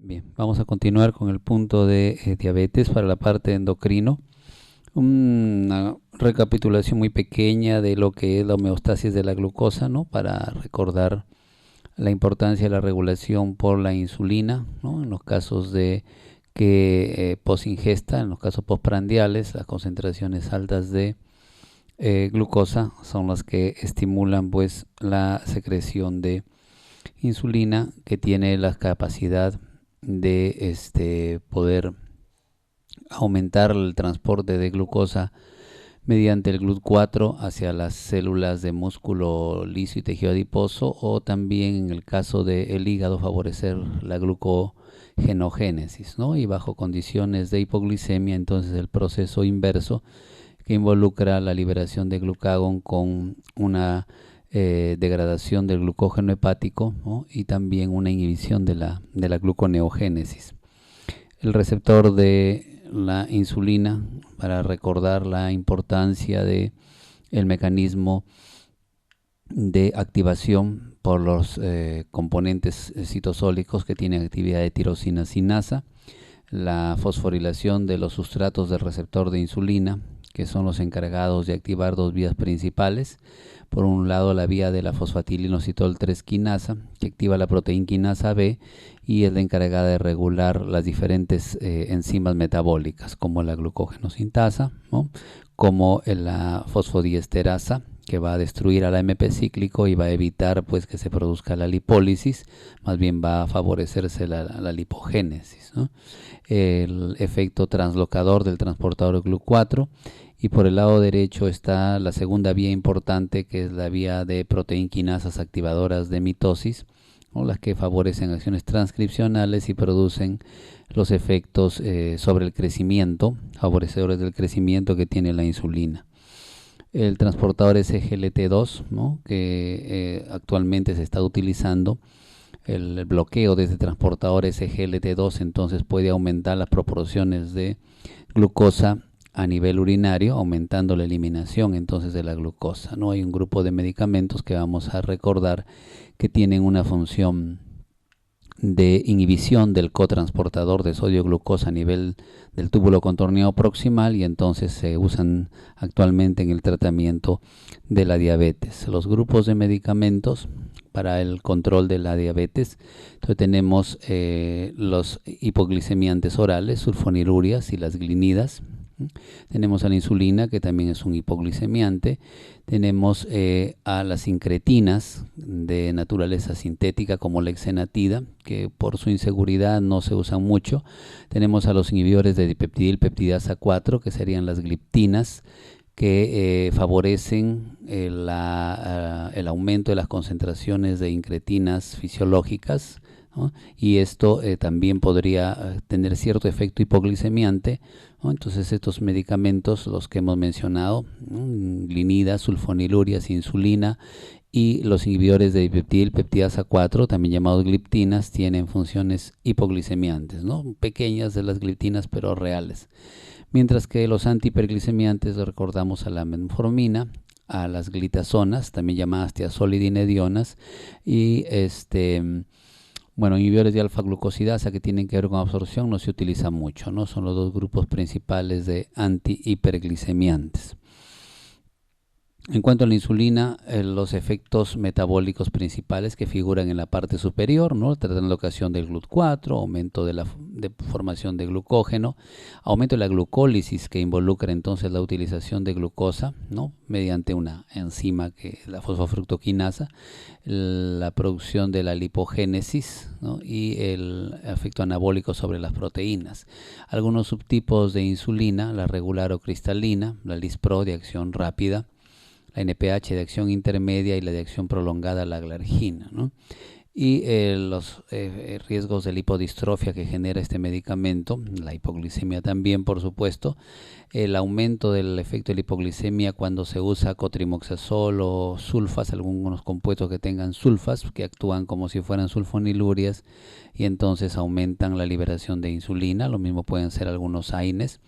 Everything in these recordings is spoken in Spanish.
Bien, vamos a continuar con el punto de diabetes para la parte de endocrino. Una recapitulación muy pequeña de lo que es la homeostasis de la glucosa, ¿no? Para recordar la importancia de la regulación por la insulina, ¿no? En los casos de que posingesta, en los casos postprandiales, las concentraciones altas de glucosa son las que estimulan pues la secreción de insulina, que tiene la capacidad de poder aumentar el transporte de glucosa mediante el GLUT4 hacia las células de músculo liso y tejido adiposo, o también en el caso del hígado favorecer la glucogenogénesis, ¿no? Y bajo condiciones de hipoglicemia, entonces el proceso inverso que involucra la liberación de glucagón con una degradación del glucógeno hepático, ¿no? Y también una inhibición de la gluconeogénesis. El receptor de la insulina, para recordar la importancia de el mecanismo de activación por los componentes citosólicos que tienen actividad de tirosina sinasa, la fosforilación de los sustratos del receptor de insulina, que son los encargados de activar dos vías principales. Por un lado, la vía de la fosfatilinositol 3 quinasa, que activa la proteína quinasa B y es la encargada de regular las diferentes enzimas metabólicas, como la glucogenosintasa, ¿no? Como la fosfodiesterasa, que va a destruir al AMP cíclico y va a evitar pues que se produzca la lipólisis, más bien va a favorecerse la lipogénesis, ¿no? El efecto translocador del transportador GLUT4, y por el lado derecho está la segunda vía importante, que es la vía de proteinquinasas activadoras de mitosis, o las que favorecen acciones transcripcionales y producen los efectos sobre el crecimiento, favorecedores del crecimiento que tiene la insulina. El transportador SGLT2, ¿no? Que actualmente se está utilizando. El bloqueo de este transportador SGLT2 entonces puede aumentar las proporciones de glucosa a nivel urinario, aumentando la eliminación entonces de la glucosa, ¿no? Hay un grupo de medicamentos que vamos a recordar que tienen una función de inhibición del cotransportador de sodio-glucosa a nivel del túbulo contorneado proximal, y entonces se usan actualmente en el tratamiento de la diabetes. Los grupos de medicamentos para el control de la diabetes, entonces tenemos los hipoglicemiantes orales, sulfonilurias y las glinidas. Tenemos a la insulina, que también es un hipoglicemiante. Tenemos a las incretinas de naturaleza sintética, como la exenatida, que por su inseguridad no se usan mucho. Tenemos a los inhibidores de dipeptidil peptidasa 4, que serían las gliptinas, que favorecen el aumento de las concentraciones de incretinas fisiológicas, ¿no? Y esto también podría tener cierto efecto hipoglicemiante, ¿no? Entonces estos medicamentos, los que hemos mencionado, ¿no? Glinidas, sulfonilurias, insulina y los inhibidores de dipeptidil peptidasa 4, también llamados gliptinas, tienen funciones hipoglicemiantes, ¿no? Pequeñas de las gliptinas, pero reales. Mientras que los antihiperglicemiantes, recordamos a la metformina, a las glitazonas, también llamadas tiazolidinedionas, y inhibidores de alfa-glucosidasa que tienen que ver con absorción no se utilizan mucho, ¿no? Son los dos grupos principales de antihiperglicemiantes. En cuanto a la insulina, los efectos metabólicos principales que figuran en la parte superior, ¿no? Translocación del GLUT4, aumento de formación de glucógeno, aumento de la glucólisis, que involucra entonces la utilización de glucosa, ¿no? Mediante una enzima que es la fosfofructoquinasa, la producción de la lipogénesis, ¿no? Y el efecto anabólico sobre las proteínas. Algunos subtipos de insulina, la regular o cristalina, la Lispro de acción rápida, la NPH de acción intermedia y la de acción prolongada, la glargina, ¿no? Y los riesgos de lipodistrofia que genera este medicamento, la hipoglicemia también, por supuesto, el aumento del efecto de la hipoglicemia cuando se usa cotrimoxazol o sulfas, algunos compuestos que tengan sulfas, que actúan como si fueran sulfonilurias y entonces aumentan la liberación de insulina. Lo mismo pueden ser algunos AINES.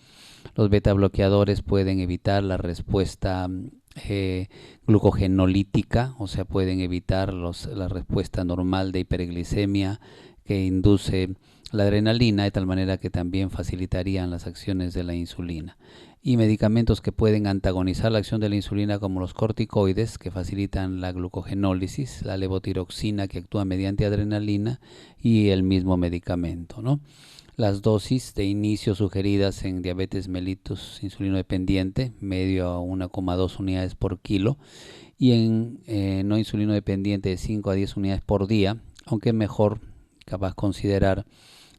Los beta bloqueadores pueden evitar la respuesta glucogenolítica, o sea, pueden evitar la respuesta normal de hiperglicemia que induce la adrenalina, de tal manera que también facilitarían las acciones de la insulina. Y medicamentos que pueden antagonizar la acción de la insulina, como los corticoides, que facilitan la glucogenólisis, la levotiroxina, que actúa mediante adrenalina, y el mismo medicamento, ¿no? Las dosis de inicio sugeridas en diabetes mellitus insulino dependiente, medio a 1,2 unidades por kilo, y en no insulino dependiente de 5 a 10 unidades por día, aunque es mejor capaz considerar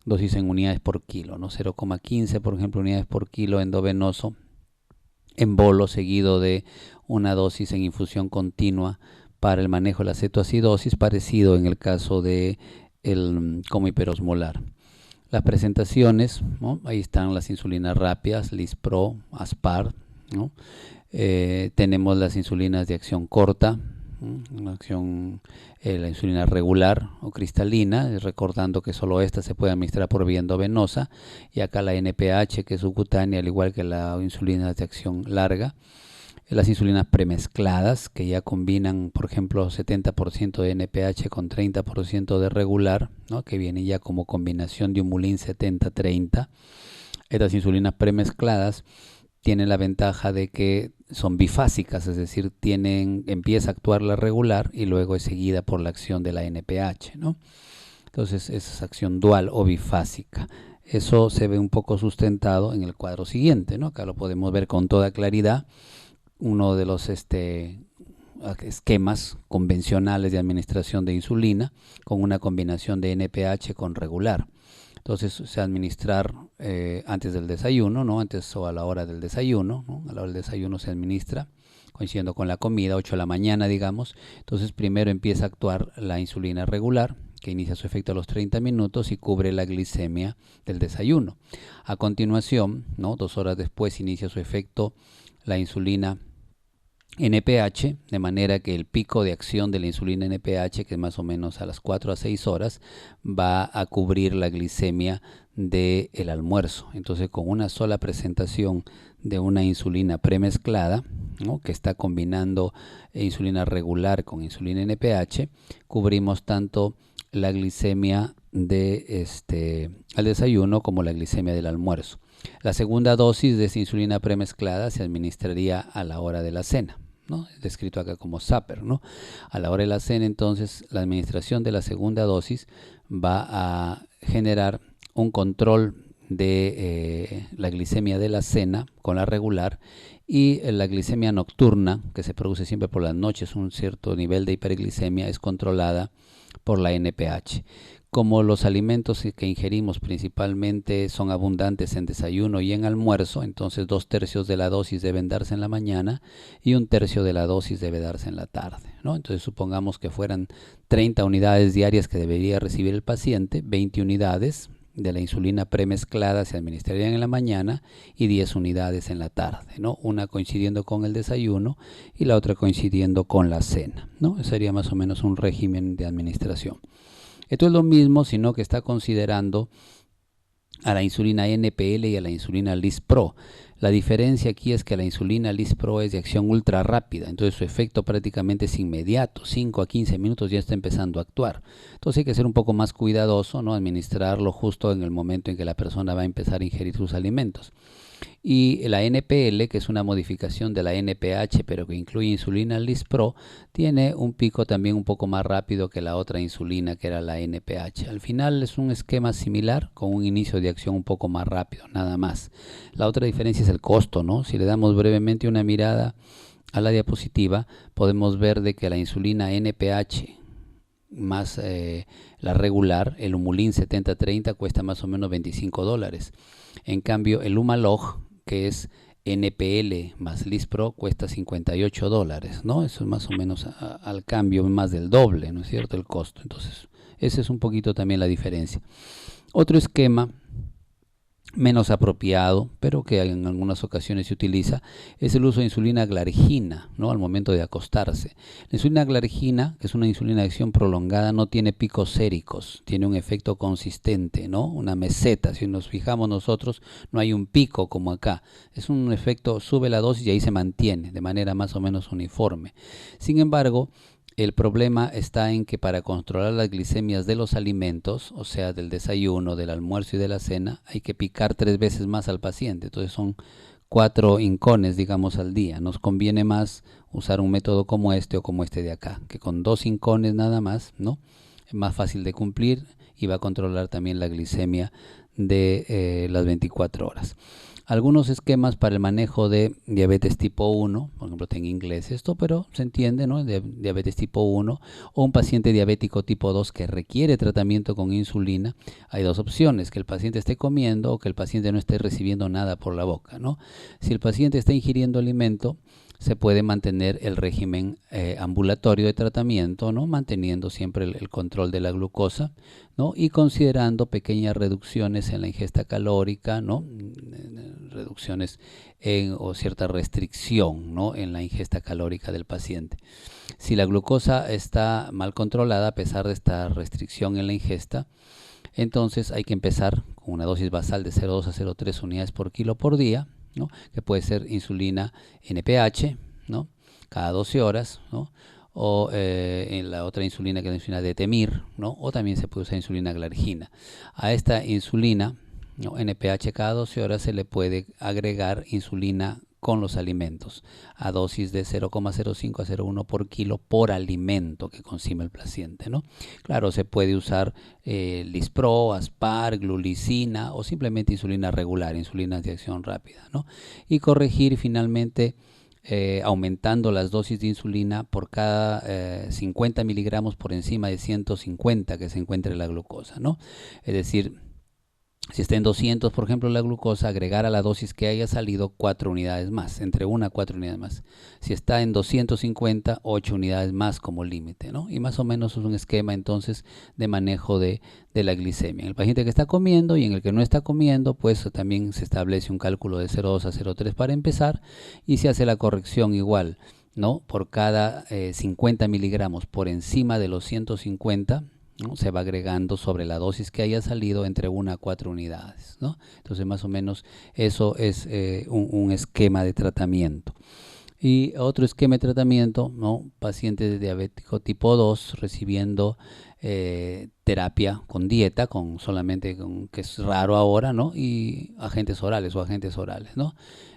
dosis en unidades por kilo, ¿no? 0,15 por ejemplo unidades por kilo endovenoso en bolo, seguido de una dosis en infusión continua para el manejo de la cetoacidosis, parecido en el caso de el como hiperosmolar. Las presentaciones, ¿no? Ahí están las insulinas rápidas, Lispro, Aspart, ¿no? Tenemos las insulinas de acción corta, la insulina regular o cristalina, recordando que solo esta se puede administrar por vía endovenosa, y acá la NPH, que es subcutánea, al igual que la insulina de acción larga. Las insulinas premezcladas, que ya combinan, por ejemplo, 70% de NPH con 30% de regular, ¿no? Que viene ya como combinación de Humulin 70-30. Estas insulinas premezcladas tienen la ventaja de que son bifásicas, es decir, empieza a actuar la regular y luego es seguida por la acción de la NPH, ¿no? Entonces es acción dual o bifásica. Eso se ve un poco sustentado en el cuadro siguiente, ¿no? Acá lo podemos ver con toda claridad. Uno de los esquemas convencionales de administración de insulina con una combinación de NPH con regular. Entonces se administrar antes del desayuno, ¿no? Antes o a la hora del desayuno, ¿no? A la hora del desayuno se administra coincidiendo con la comida, 8 de la mañana, digamos. Entonces primero empieza a actuar la insulina regular, que inicia su efecto a los 30 minutos y cubre la glicemia del desayuno. A continuación, ¿no? 2 horas después inicia su efecto la insulina NPH, de manera que el pico de acción de la insulina NPH, que es más o menos a las 4 a 6 horas, va a cubrir la glicemia del almuerzo. Entonces, con una sola presentación de una insulina premezclada, ¿no? Que está combinando insulina regular con insulina NPH, cubrimos tanto la glicemia al desayuno como la glicemia del almuerzo. La segunda dosis de esa insulina premezclada se administraría a la hora de la cena, ¿no? Es descrito acá como supper, ¿no? A la hora de la cena, entonces, la administración de la segunda dosis va a generar un control de la glicemia de la cena con la regular, y la glicemia nocturna, que se produce siempre por las noches, un cierto nivel de hiperglicemia, es controlada por la NPH. Como los alimentos que ingerimos principalmente son abundantes en desayuno y en almuerzo, entonces 2/3 de la dosis deben darse en la mañana y 1/3 de la dosis debe darse en la tarde, ¿no? Entonces supongamos que fueran 30 unidades diarias que debería recibir el paciente, 20 unidades de la insulina premezclada se administrarían en la mañana y 10 unidades en la tarde, ¿no? Una coincidiendo con el desayuno y la otra coincidiendo con la cena, ¿no? Ese sería más o menos un régimen de administración. Esto es lo mismo, sino que está considerando a la insulina NPL y a la insulina Lispro. La diferencia aquí es que la insulina Lispro es de acción ultra rápida, entonces su efecto prácticamente es inmediato, 5 a 15 minutos ya está empezando a actuar. Entonces hay que ser un poco más cuidadoso, ¿no? Administrarlo justo en el momento en que la persona va a empezar a ingerir sus alimentos. Y la NPL, que es una modificación de la NPH, pero que incluye insulina Lispro, tiene un pico también un poco más rápido que la otra insulina, que era la NPH. Al final es un esquema similar, con un inicio de acción un poco más rápido, nada más. La otra diferencia es el costo, ¿no? Si le damos brevemente una mirada a la diapositiva, podemos ver de que la insulina NPH más la regular, el Humulin 70-30, cuesta más o menos $25. En cambio, el Humalog, que es NPL más Lispro, cuesta $58, ¿no? Eso es más o menos al cambio más del doble, ¿no es cierto? El costo. Entonces, ese es un poquito también la diferencia. Otro esquema menos apropiado, pero que en algunas ocasiones se utiliza, es el uso de insulina glargina, ¿no? Al momento de acostarse. La insulina glargina, que es una insulina de acción prolongada, no tiene picos séricos, tiene un efecto consistente, ¿no? Una meseta. Si nos fijamos nosotros, no hay un pico como acá. Es un efecto, sube la dosis y ahí se mantiene de manera más o menos uniforme. Sin embargo, El problema está en que para controlar las glicemias de los alimentos, o sea, del desayuno, del almuerzo y de la cena, hay que picar 3 veces más al paciente. Entonces son 4 hincones, digamos, al día. Nos conviene más usar un método como este o como este de acá, que con 2 hincones nada más, ¿no? Es más fácil de cumplir y va a controlar también la glicemia de las 24 horas. Algunos esquemas para el manejo de diabetes tipo 1, por ejemplo, está en inglés esto, pero se entiende, ¿no? Diabetes tipo 1 o un paciente diabético tipo 2 que requiere tratamiento con insulina. Hay dos opciones, que el paciente esté comiendo o que el paciente no esté recibiendo nada por la boca, ¿no? Si el paciente está ingiriendo alimento, se puede mantener el régimen ambulatorio de tratamiento, ¿no? Manteniendo siempre el control de la glucosa, ¿no? Y considerando pequeñas reducciones en la ingesta calórica, ¿no? Reducciones o cierta restricción, ¿no? En la ingesta calórica del paciente. Si la glucosa está mal controlada a pesar de esta restricción en la ingesta, entonces hay que empezar con una dosis basal de 0,2 a 0,3 unidades por kilo por día, ¿no? Que puede ser insulina NPH, ¿no? Cada 12 horas, ¿no? O en la otra insulina que es la insulina de Temir, ¿no? O también se puede usar insulina glargina. A esta insulina, ¿no? NPH cada 12 horas se le puede agregar insulina con los alimentos a dosis de 0,05 a 0,1 por kilo por alimento que consume el paciente, ¿no? Claro, se puede usar Lispro, Aspar, glulicina o simplemente insulina regular, insulina de acción rápida, ¿no? Y corregir finalmente aumentando las dosis de insulina por cada 50 miligramos por encima de 150 que se encuentre la glucosa, ¿no? Es decir, si está en 200, por ejemplo, la glucosa, agregar a la dosis que haya salido 4 unidades más, entre 1 a 4 unidades más. Si está en 250, 8 unidades más como límite, ¿no? Y más o menos es un esquema entonces de manejo de la glicemia. En el paciente que está comiendo y en el que no está comiendo, pues también se establece un cálculo de 0,2 a 0,3 para empezar y se hace la corrección igual, ¿no? Por cada 50 miligramos por encima de los 150, ¿no? Se va agregando sobre la dosis que haya salido entre 1 a 4 unidades, ¿no? Entonces más o menos eso es un esquema de tratamiento. Y otro esquema de tratamiento, ¿no? Paciente diabético tipo 2 recibiendo terapia con dieta, con solamente, que es raro ahora, ¿no? Y agentes orales, ¿no?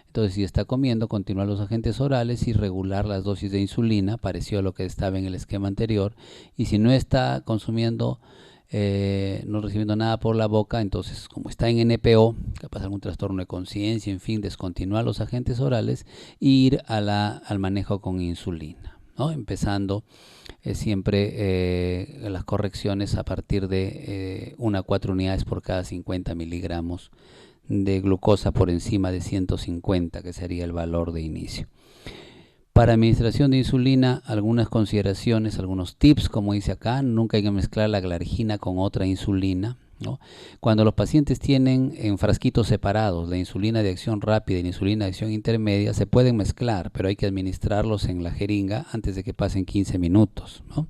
Entonces, si está comiendo, continuar los agentes orales y regular las dosis de insulina, parecido a lo que estaba en el esquema anterior. Y si no está consumiendo, no recibiendo nada por la boca, entonces, como está en NPO, capaz algún trastorno de conciencia, en fin, descontinuar los agentes orales e ir al manejo con insulina, ¿no? Empezando siempre las correcciones a partir de 1 a 4 unidades por cada 50 miligramos de glucosa por encima de 150, que sería el valor de inicio. Para administración de insulina, algunas consideraciones, algunos tips, como dice acá. Nunca hay que mezclar la glargina con otra insulina, ¿no? Cuando los pacientes tienen en frasquitos separados la insulina de acción rápida y la insulina de acción intermedia, se pueden mezclar, pero hay que administrarlos en la jeringa antes de que pasen 15 minutos, ¿no?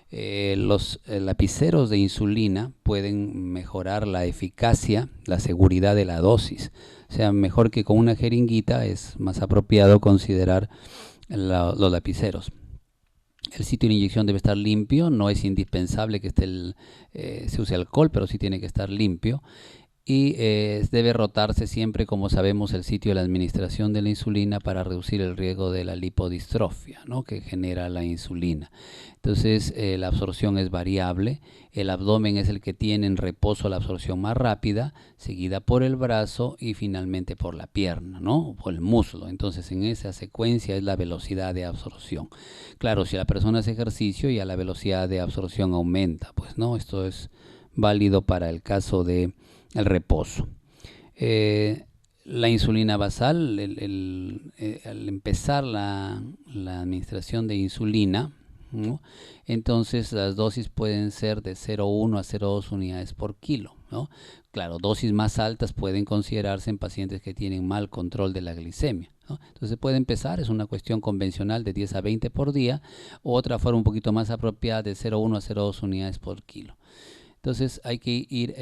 Los lapiceros de insulina pueden mejorar la eficacia, la seguridad de la dosis. O sea, mejor que con una jeringuita, es más apropiado considerar los lapiceros. El sitio de inyección debe estar limpio, no es indispensable que se use alcohol, pero sí tiene que estar limpio. Y debe rotarse siempre, como sabemos, el sitio de la administración de la insulina para reducir el riesgo de la lipodistrofia, ¿no? Que genera la insulina. Entonces, la absorción es variable. El abdomen es el que tiene en reposo la absorción más rápida, seguida por el brazo y finalmente por la pierna, ¿no? O por el muslo. Entonces, en esa secuencia es la velocidad de absorción. Claro, si la persona hace ejercicio, ya la velocidad de absorción aumenta, pues, ¿no? Esto es válido para el caso de el reposo. La insulina basal, al empezar la administración de insulina, ¿no? Entonces las dosis pueden ser de 0,1 a 0,2 unidades por kilo, ¿no? Claro, dosis más altas pueden considerarse en pacientes que tienen mal control de la glicemia, ¿no? Entonces se puede empezar, es una cuestión convencional de 10 a 20 por día, u otra forma un poquito más apropiada de 0,1 a 0,2 unidades por kilo. Entonces hay que ir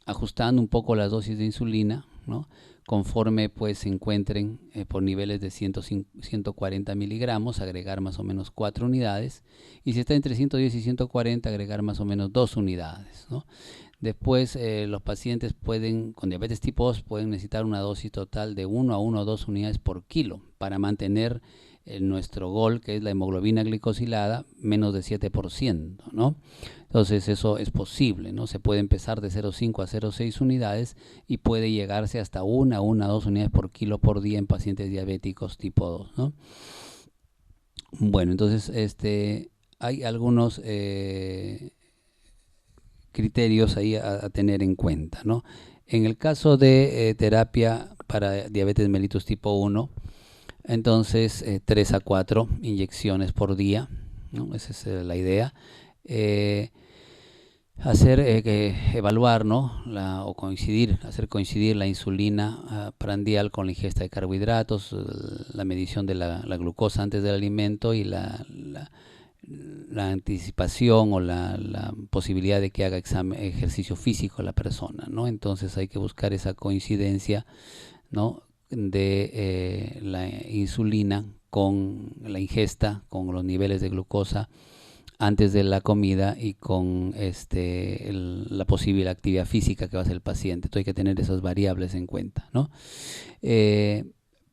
ajustando un poco las dosis de insulina, ¿no? conforme pues se encuentren por niveles de 140 miligramos, agregar más o menos 4 unidades, y si está entre 110 y 140, agregar más o menos 2 unidades, ¿no? Después los pacientes con diabetes tipo 2 pueden necesitar una dosis total de 1 a 1 o 2 unidades por kilo para mantener nuestro gol, que es la hemoglobina glicosilada, menos de 7%, ¿no? Entonces eso es posible, ¿no? Se puede empezar de 0,5 a 0,6 unidades y puede llegarse hasta 1 a 1 a 2 unidades por kilo por día en pacientes diabéticos tipo 2, ¿no? Bueno, entonces hay algunos criterios ahí a tener en cuenta, ¿no? En el caso de terapia para diabetes mellitus tipo 1, entonces 3 a 4 inyecciones por día, ¿no? Esa es la idea. Evaluar, ¿no? Hacer coincidir la insulina prandial con la ingesta de carbohidratos, la medición de la glucosa antes del alimento y la anticipación o la posibilidad de que haga ejercicio físico la persona, ¿no? Entonces hay que buscar esa coincidencia, ¿no? De la insulina con la ingesta, con los niveles de glucosa antes de la comida y con la posible actividad física que va a hacer el paciente. Entonces hay que tener esas variables en cuenta, ¿no?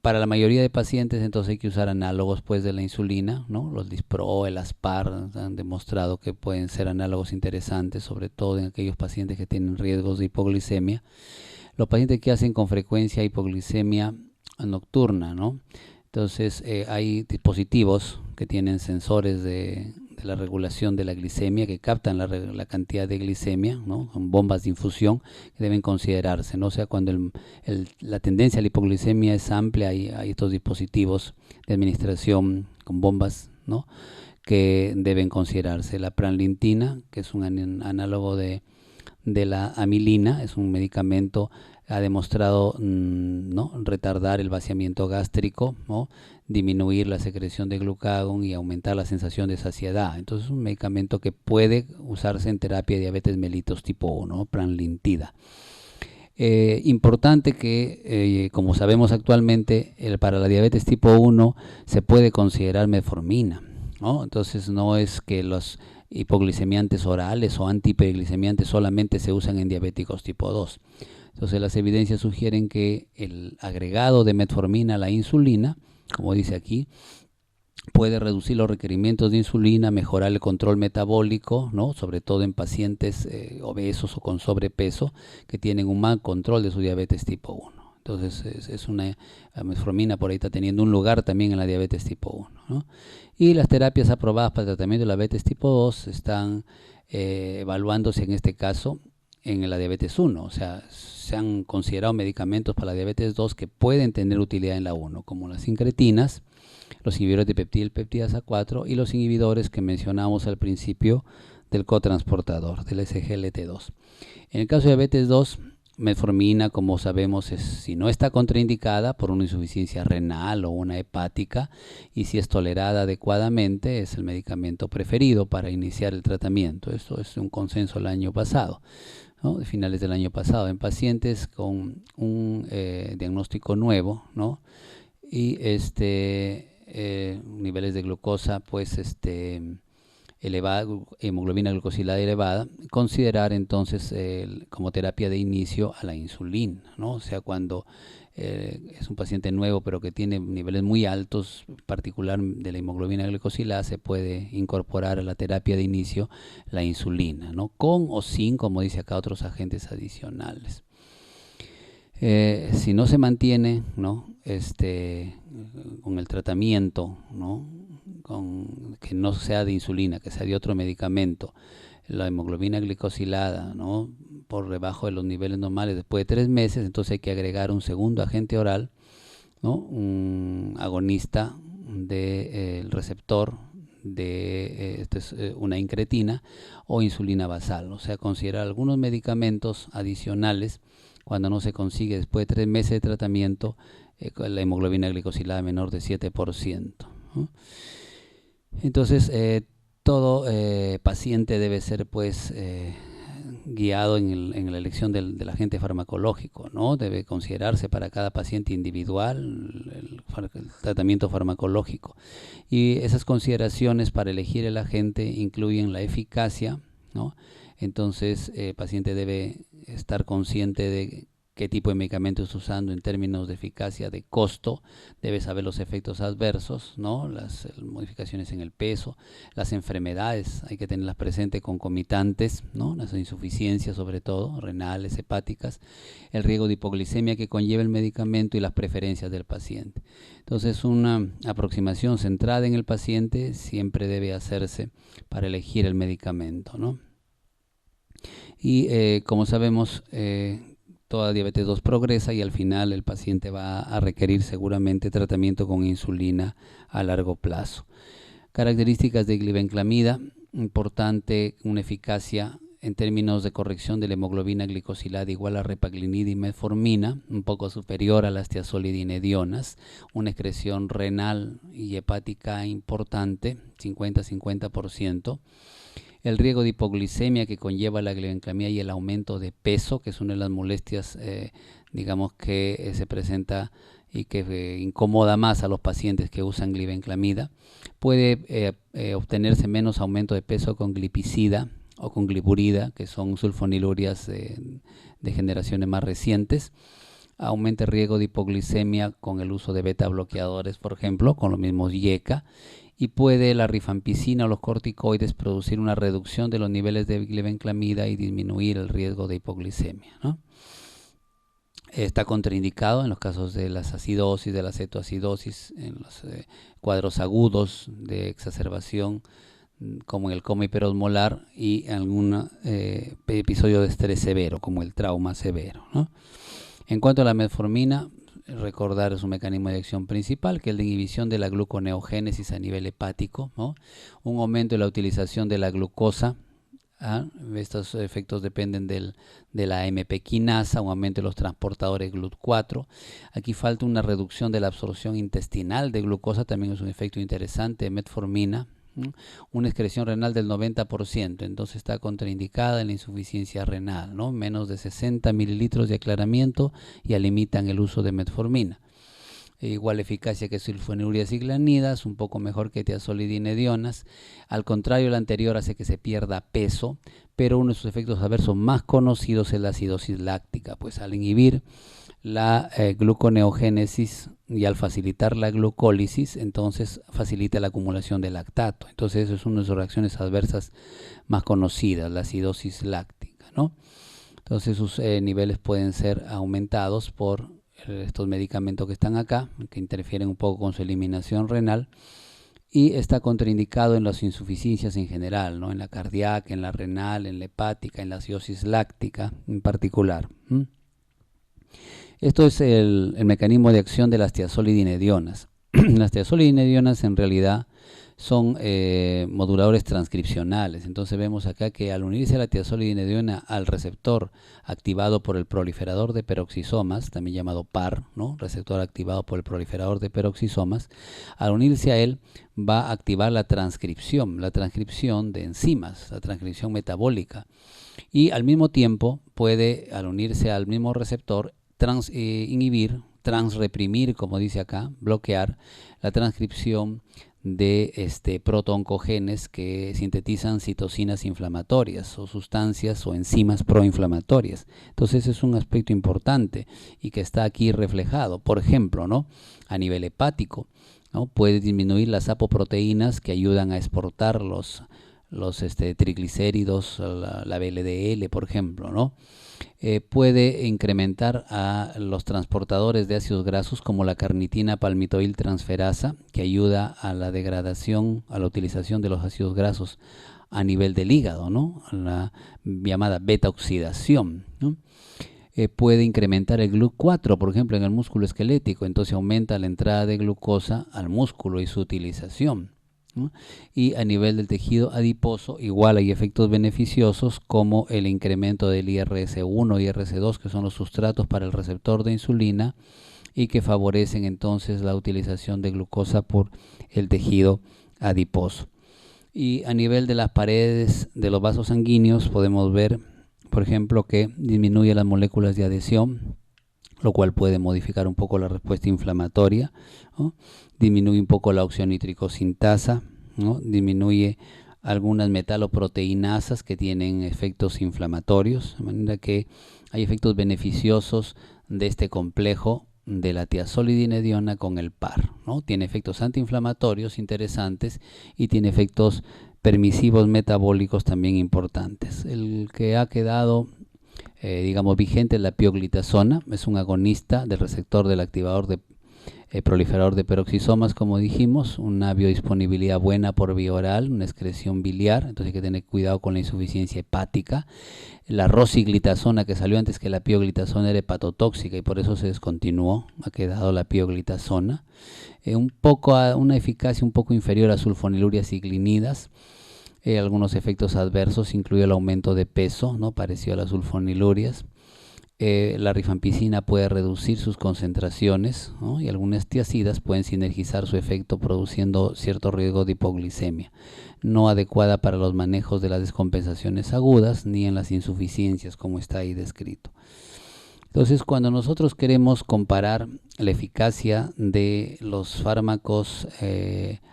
Para la mayoría de pacientes entonces hay que usar análogos pues de la insulina, ¿no? Los Lispro, el Aspar han demostrado que pueden ser análogos interesantes, sobre todo en aquellos pacientes que tienen riesgos de hipoglicemia. Los pacientes que hacen con frecuencia hipoglicemia nocturna, ¿no? Entonces hay dispositivos que tienen sensores de la regulación de la glicemia, que captan la cantidad de glicemia, ¿no? Con bombas de infusión que deben considerarse, ¿no? O sea, cuando la tendencia a la hipoglicemia es amplia, hay estos dispositivos de administración con bombas, ¿no? Que deben considerarse. La pranlitina, que es un análogo de la amilina, es un medicamento, ha demostrado ¿no? retardar el vaciamiento gástrico, ¿no? Disminuir la secreción de glucagón y aumentar la sensación de saciedad. Entonces es un medicamento que puede usarse en terapia de diabetes mellitus tipo 1, ¿no? Pranlintida. Importante que, como sabemos actualmente, para la diabetes tipo 1 se puede considerar metformina, ¿no? Entonces no es que los hipoglicemiantes orales o antihiperglicemiantes solamente se usan en diabéticos tipo 2. Entonces las evidencias sugieren que el agregado de metformina a la insulina, como dice aquí, puede reducir los requerimientos de insulina, mejorar el control metabólico, ¿no? Sobre todo en pacientes obesos o con sobrepeso que tienen un mal control de su diabetes tipo 1. Entonces la metformina por ahí está teniendo un lugar también en la diabetes tipo 1, ¿no? Y las terapias aprobadas para el tratamiento de la diabetes tipo 2 están evaluándose en este caso en la diabetes 1, o sea, se han considerado medicamentos para la diabetes 2 que pueden tener utilidad en la 1, como las incretinas, los inhibidores de peptidasa 4 y los inhibidores que mencionamos al principio del cotransportador, del SGLT2. En el caso de diabetes 2, metformina, como sabemos, si no está contraindicada por una insuficiencia renal o una hepática y si es tolerada adecuadamente, es el medicamento preferido para iniciar el tratamiento. Esto es un consenso el año pasado, ¿no? De finales del año pasado, en pacientes con un diagnóstico nuevo, ¿no? Y niveles de glucosa pues elevada, hemoglobina glucosilada elevada, considerar entonces como terapia de inicio a la insulina, ¿no? O sea, cuando es un paciente nuevo pero que tiene niveles muy altos, en particular de la hemoglobina glucosilada, se puede incorporar a la terapia de inicio la insulina, ¿no? Con o sin, como dice acá, otros agentes adicionales. Si no se mantiene, ¿no? Con el tratamiento, ¿no? Que no sea de insulina, que sea de otro medicamento, la hemoglobina glicosilada, ¿no? Por debajo de los niveles normales después de 3 meses, entonces hay que agregar un segundo agente oral, ¿no? Un agonista del receptor de una incretina o insulina basal, o sea, considerar algunos medicamentos adicionales cuando no se consigue después de 3 meses de tratamiento con la hemoglobina glicosilada menor de 7%, ¿no? Entonces todo paciente debe ser pues guiado en la elección del agente farmacológico, ¿no? Debe considerarse para cada paciente individual el tratamiento farmacológico. Y esas consideraciones para elegir el agente incluyen la eficacia, ¿no? Entonces, el paciente debe estar consciente de qué tipo de medicamento está usando en términos de eficacia, de costo, debe saber los efectos adversos, ¿no? Las modificaciones en el peso, las enfermedades, hay que tenerlas presentes concomitantes, ¿no? Las insuficiencias sobre todo, renales, hepáticas, el riesgo de hipoglicemia que conlleva el medicamento y las preferencias del paciente. Entonces, una aproximación centrada en el paciente siempre debe hacerse para elegir el medicamento, ¿no? Y como sabemos, toda diabetes 2 progresa y al final el paciente va a requerir seguramente tratamiento con insulina a largo plazo. Características de glibenclamida, importante, una eficacia en términos de corrección de la hemoglobina glicosilada igual a repaglinida y metformina, un poco superior a las tiazolidinedionas, una excreción renal y hepática importante, 50-50%. El riesgo de hipoglicemia que conlleva la glibenclamida y el aumento de peso, que es una de las molestias, digamos, que se presenta y que incomoda más a los pacientes que usan glibenclamida. Puede obtenerse menos aumento de peso con glipizida o con gliburida, que son sulfonilurias de generaciones más recientes. Aumenta el riesgo de hipoglicemia con el uso de beta bloqueadores, por ejemplo, con los mismos IECA. Y puede la rifampicina o los corticoides producir una reducción de los niveles de glibenclamida y disminuir el riesgo de hipoglicemia, ¿no? Está contraindicado en los casos de las acidosis, de la cetoacidosis, en los cuadros agudos de exacerbación, como en el coma hiperosmolar y en algún episodio de estrés severo, como el trauma severo, ¿no? En cuanto a la metformina, recordar su mecanismo de acción principal, que es la inhibición de la gluconeogénesis a nivel hepático, ¿no? Un aumento de la utilización de la glucosa. Estos efectos dependen de la AMP quinasa, un aumento de los transportadores GLUT4. Aquí falta una reducción de la absorción intestinal de glucosa, también es un efecto interesante de metformina. Una excreción renal del 90%, entonces está contraindicada en la insuficiencia renal, ¿no? Menos de 60 mililitros de aclaramiento ya limitan el uso de metformina. Igual eficacia que sulfonilureas y glanidas, un poco mejor que tiazolidinedionas. Al contrario, la anterior hace que se pierda peso, pero uno de sus efectos adversos más conocidos es la acidosis láctica, pues al inhibir la gluconeogénesis y al facilitar la glucólisis, entonces facilita la acumulación de lactato. Entonces eso es una de sus reacciones adversas más conocidas, la acidosis láctica, ¿no? Entonces sus niveles pueden ser aumentados por estos medicamentos que están acá, que interfieren un poco con su eliminación renal, y está contraindicado en las insuficiencias en general, ¿no? En la cardíaca, en la renal, en la hepática, en la acidosis láctica en particular. Esto es el mecanismo de acción de las tiazolidinedionas. Las tiazolidinedionas en realidad son moduladores transcripcionales. Entonces vemos acá que al unirse la tiazolidinediona al receptor activado por el proliferador de peroxisomas, también llamado PAR, ¿no? Receptor activado por el proliferador de peroxisomas, al unirse a él va a activar la transcripción de enzimas, la transcripción metabólica. Y al mismo tiempo puede, al unirse al mismo receptor, inhibir, transreprimir, como dice acá, bloquear la transcripción de protooncogenes que sintetizan citocinas inflamatorias o sustancias o enzimas proinflamatorias. Entonces es un aspecto importante y que está aquí reflejado. Por ejemplo, ¿no? A nivel hepático, ¿no? Puede disminuir las apoproteínas que ayudan a exportar los triglicéridos, la VLDL, por ejemplo, ¿no? Puede incrementar a los transportadores de ácidos grasos como la carnitina palmitoil transferasa, que ayuda a la degradación, a la utilización de los ácidos grasos a nivel del hígado, ¿no? La llamada beta oxidación, ¿no? Puede incrementar el GLUT4, por ejemplo, en el músculo esquelético, entonces aumenta la entrada de glucosa al músculo y su utilización, ¿no? Y a nivel del tejido adiposo igual hay efectos beneficiosos como el incremento del IRS1 y IRS2, que son los sustratos para el receptor de insulina y que favorecen entonces la utilización de glucosa por el tejido adiposo. Y a nivel de las paredes de los vasos sanguíneos podemos ver por ejemplo, que disminuye las moléculas de adhesión, lo cual puede modificar un poco la respuesta inflamatoria, ¿no? Disminuye un poco la oxonitricosintasa, ¿no? Disminuye algunas metaloproteinasas que tienen efectos inflamatorios, de manera que hay efectos beneficiosos de este complejo de la tiazolidinediona con el PAR, ¿no? Tiene efectos antiinflamatorios interesantes y tiene efectos permisivos metabólicos también importantes. El que ha quedado digamos vigente es la pioglitazona, es un agonista del receptor del activador de proliferador de peroxisomas, como dijimos, una biodisponibilidad buena por vía oral, una excreción biliar, entonces hay que tener cuidado con la insuficiencia hepática. La rosiglitazona, que salió antes que la pioglitazona, era hepatotóxica y por eso se descontinuó, ha quedado la pioglitazona. Una eficacia un poco inferior a sulfonilurias y glinidas. Algunos efectos adversos, incluye el aumento de peso, ¿no? Parecido a las sulfonilurias. La rifampicina puede reducir sus concentraciones, ¿no? Y algunas tiazidas pueden sinergizar su efecto produciendo cierto riesgo de hipoglicemia, no adecuada para los manejos de las descompensaciones agudas ni en las insuficiencias como está ahí descrito. Entonces, cuando nosotros queremos comparar la eficacia de los fármacos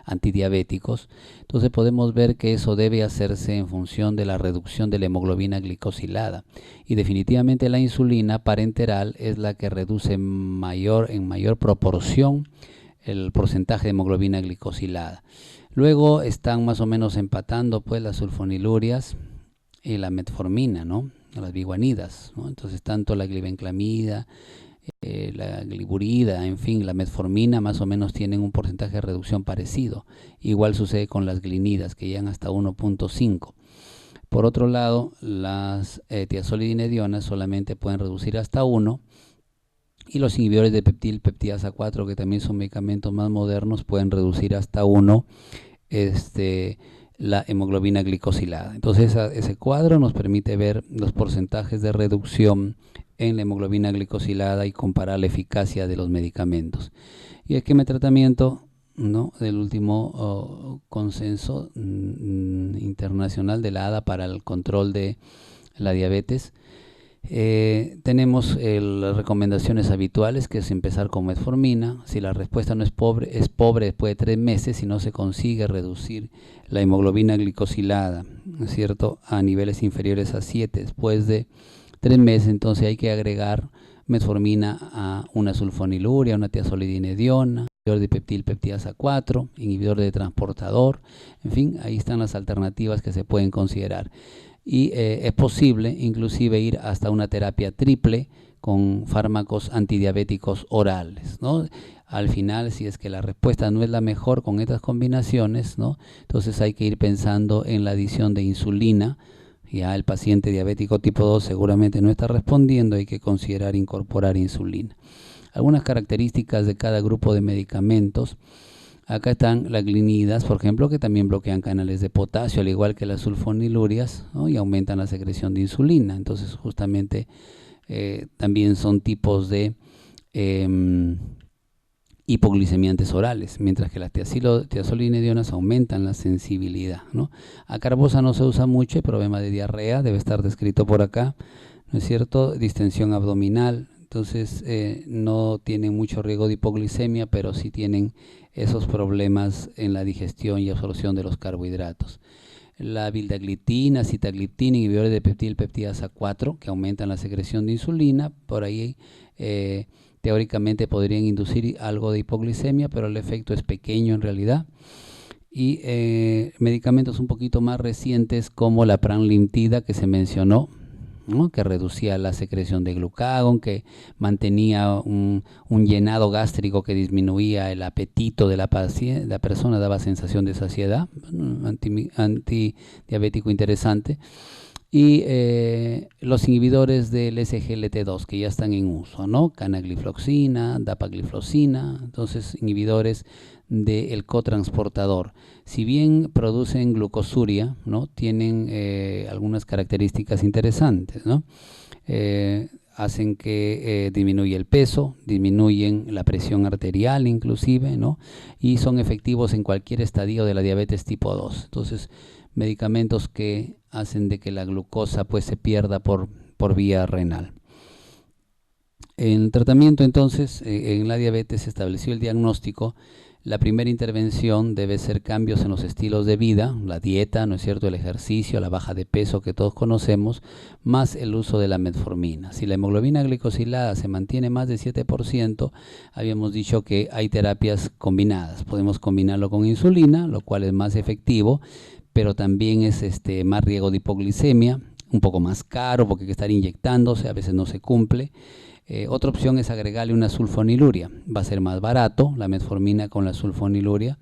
antidiabéticos, entonces podemos ver que eso debe hacerse en función de la reducción de la hemoglobina glicosilada. Y definitivamente la insulina parenteral es la que reduce en mayor proporción el porcentaje de hemoglobina glicosilada. Luego están más o menos empatando pues las sulfonilurias y la metformina, ¿no? Las biguanidas, ¿no? Entonces tanto la glibenclamida, la gliburida, en fin, la metformina más o menos tienen un porcentaje de reducción parecido. Igual sucede con las glinidas, que llegan hasta 1.5. Por otro lado, las tiazolidinedionas solamente pueden reducir hasta 1, y los inhibidores de peptidasa 4, que también son medicamentos más modernos, pueden reducir hasta 1 la hemoglobina glicosilada. Entonces ese cuadro nos permite ver los porcentajes de reducción en la hemoglobina glicosilada y comparar la eficacia de los medicamentos. Y el esquema de tratamiento, ¿no?, del último consenso internacional de la ADA para el control de la diabetes. Tenemos las recomendaciones habituales, que es empezar con metformina. Si la respuesta no es pobre después de 3 meses, si no se consigue reducir la hemoglobina glicosilada, ¿no es cierto?, a niveles inferiores a 7 después de 3 meses, entonces hay que agregar metformina a una sulfoniluria, una tiazolidinediona, inhibidor de peptidasa 4, inhibidor de transportador, en fin, ahí están las alternativas que se pueden considerar. Y es posible inclusive ir hasta una terapia triple con fármacos antidiabéticos orales, ¿no? Al final, si es que la respuesta no es la mejor con estas combinaciones, ¿no?, entonces hay que ir pensando en la adición de insulina. Ya el paciente diabético tipo 2 seguramente no está respondiendo, hay que considerar incorporar insulina. Algunas características de cada grupo de medicamentos. Acá están las glinidas, por ejemplo, que también bloquean canales de potasio, al igual que las sulfonilurias, ¿no?, y aumentan la secreción de insulina. Entonces, justamente también son tipos de hipoglicemiantes orales, mientras que las tiazolidinedionas aumentan la sensibilidad, ¿no? Acarbosa no se usa mucho, el problema de diarrea debe estar descrito por acá, ¿no es cierto? Distensión abdominal, entonces no tienen mucho riesgo de hipoglicemia, pero sí tienen esos problemas en la digestión y absorción de los carbohidratos. La vildagliptina, sitagliptina, inhibidores de peptidasa 4, que aumentan la secreción de insulina, por ahí teóricamente podrían inducir algo de hipoglicemia, pero el efecto es pequeño en realidad. Y medicamentos un poquito más recientes como la pranlintida, que se mencionó, ¿no?, que reducía la secreción de glucagón, que mantenía un llenado gástrico que disminuía el apetito de la persona, daba sensación de saciedad, antidiabético interesante. Y los inhibidores del SGLT2 que ya están en uso, ¿no?, canaglifloxina, dapagliflozina, entonces inhibidores del cotransportador. Si bien producen glucosuria, ¿no?, tienen algunas características interesantes, ¿no? Hacen que disminuya el peso, disminuyen la presión arterial inclusive, ¿no?, y son efectivos en cualquier estadio de la diabetes tipo 2. Entonces, medicamentos que hacen de que la glucosa pues se pierda por vía renal. En tratamiento entonces, en la diabetes se estableció el diagnóstico. La primera intervención debe ser cambios en los estilos de vida, la dieta, ¿no es cierto?, el ejercicio, la baja de peso que todos conocemos, más el uso de la metformina. Si la hemoglobina glicosilada se mantiene más de 7%, habíamos dicho que hay terapias combinadas. Podemos combinarlo con insulina, lo cual es más efectivo, pero también es más riesgo de hipoglicemia, un poco más caro porque hay que estar inyectándose, a veces no se cumple. Otra opción es agregarle una sulfoniluria, va a ser más barato la metformina con la sulfoniluria,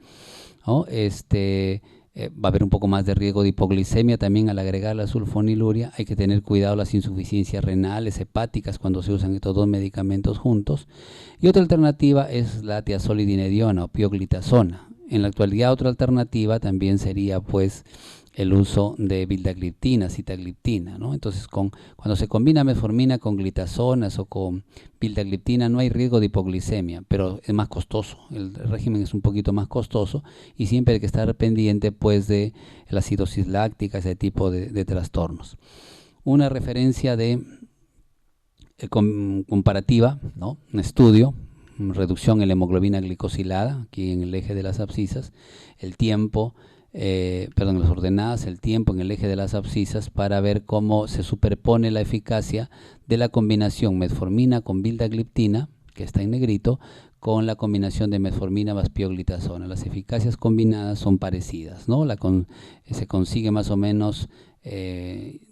¿no? Va a haber un poco más de riesgo de hipoglicemia también al agregar la sulfoniluria. Hay que tener cuidado las insuficiencias renales, hepáticas cuando se usan estos dos medicamentos juntos. Y otra alternativa es la tiazolidinediona o pioglitazona. En la actualidad otra alternativa también sería pues el uso de vildagliptina, sitagliptina, ¿no? Entonces cuando se combina metformina con glitazonas o con vildagliptina no hay riesgo de hipoglicemia, pero es más costoso, el régimen es un poquito más costoso y siempre hay que estar pendiente pues de la acidosis láctica, ese tipo de trastornos. Una referencia de comparativa, ¿no? Un estudio, reducción en la hemoglobina glicosilada, aquí en el eje de las abscisas, el tiempo, las ordenadas, el tiempo en el eje de las abscisas para ver cómo se superpone la eficacia de la combinación metformina con vildagliptina, que está en negrito, con la combinación de metformina más pioglitazona. Las eficacias combinadas son parecidas, ¿no? Se consigue más o menos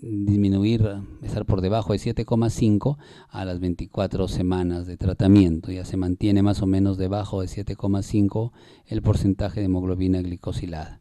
disminuir, estar por debajo de 7,5 a las 24 semanas de tratamiento. Ya se mantiene más o menos debajo de 7,5 el porcentaje de hemoglobina glicosilada.